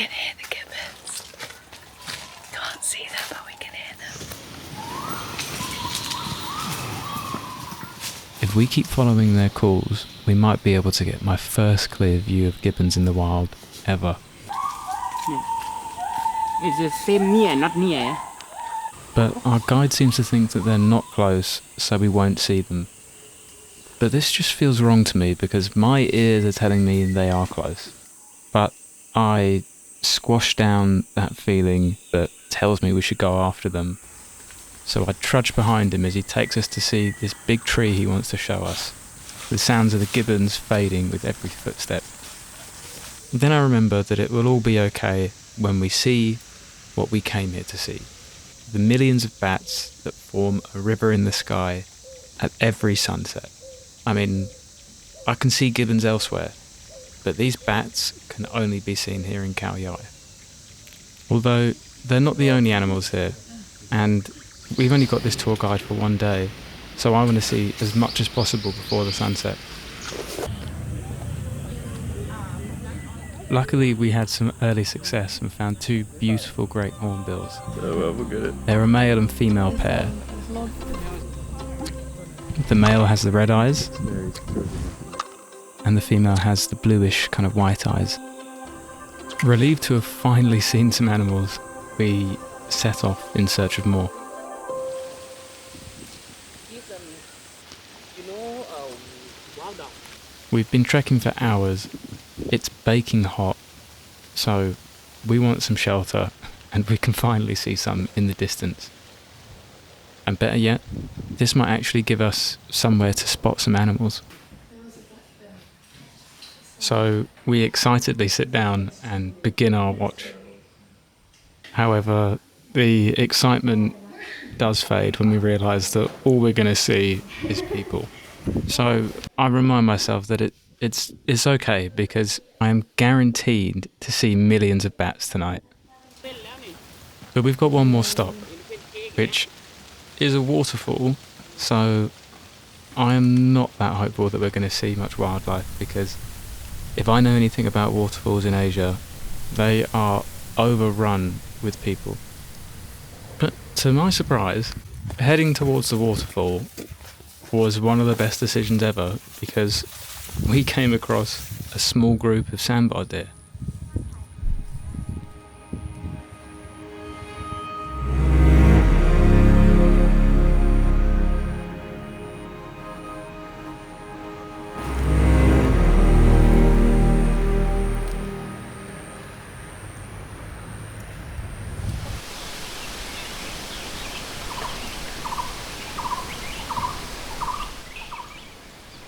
can hear the gibbons. Can't see them, but we can hear them. If we keep following their calls, we might be able to get my first clear view of gibbons in the wild ever. It's the same near, not near. But our guide seems to think that they're not close, so we won't see them. But this just feels wrong to me because my ears are telling me they are close. But I squash down that feeling that tells me we should go after them. So I trudge behind him as he takes us to see this big tree he wants to show us, the sounds of the gibbons fading with every footstep. Then I remember that it will all be okay when we see what we came here to see. The millions of bats that form a river in the sky at every sunset. I mean, I can see gibbons elsewhere, but these bats can only be seen here in Khao Yai. Although they're not the only animals here, and we've only got this tour guide for one day, so I want to see as much as possible before the sunset. Luckily, we had some early success and found two beautiful great hornbills. They're a male and female pair. The male has the red eyes, and the female has the bluish kind of white eyes. Relieved to have finally seen some animals, we set off in search of more. We've been trekking for hours. It's baking hot, so we want some shelter, and we can finally see some in the distance. And better yet, this might actually give us somewhere to spot some animals. So we excitedly sit down and begin our watch. However, the excitement does fade when we realise that all we're going to see is people. So I remind myself that it's okay because I am guaranteed to see millions of bats tonight. But we've got one more stop, which is a waterfall, so I am not that hopeful that we're going to see much wildlife because if I know anything about waterfalls in Asia, they are overrun with people. But to my surprise, heading towards the waterfall was one of the best decisions ever because we came across a small group of sandbar deer.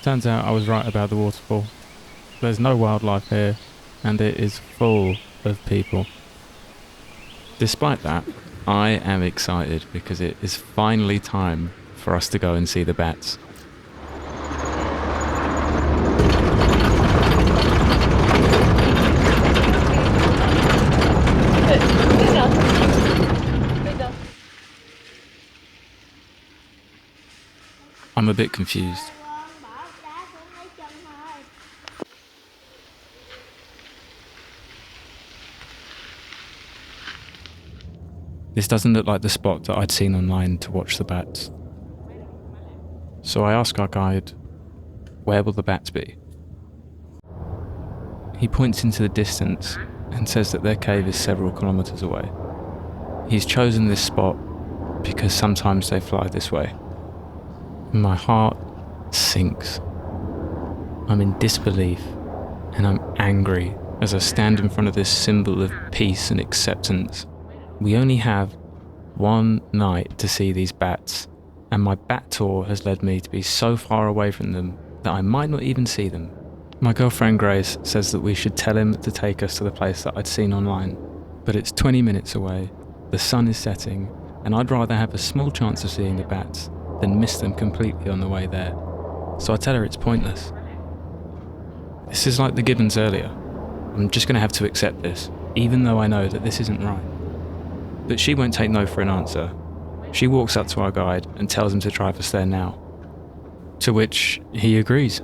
Turns out I was right about the waterfall. There's no wildlife here, and it is full of people. Despite that, I am excited because it is finally time for us to go and see the bats. I'm a bit confused. This doesn't look like the spot that I'd seen online to watch the bats. So I ask our guide, where will the bats be? He points into the distance and says that their cave is several kilometres away. He's chosen this spot because sometimes they fly this way. My heart sinks. I'm in disbelief and I'm angry as I stand in front of this symbol of peace and acceptance. We only have one night to see these bats, and my bat tour has led me to be so far away from them that I might not even see them. My girlfriend Grace says that we should tell him to take us to the place that I'd seen online, but it's 20 minutes away, the sun is setting, and I'd rather have a small chance of seeing the bats than miss them completely on the way there. So I tell her it's pointless. This is like the gibbons earlier. I'm just going to have to accept this, even though I know that this isn't right. But she won't take no for an answer. She walks up to our guide and tells him to drive us there now. To which he agrees.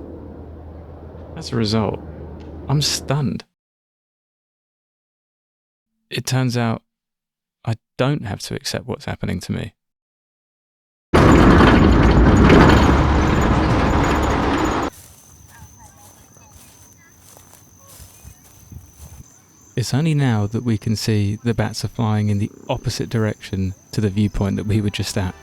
As a result, I'm stunned. It turns out I don't have to accept what's happening to me. It's only now that we can see the bats are flying in the opposite direction to the viewpoint that we were just at.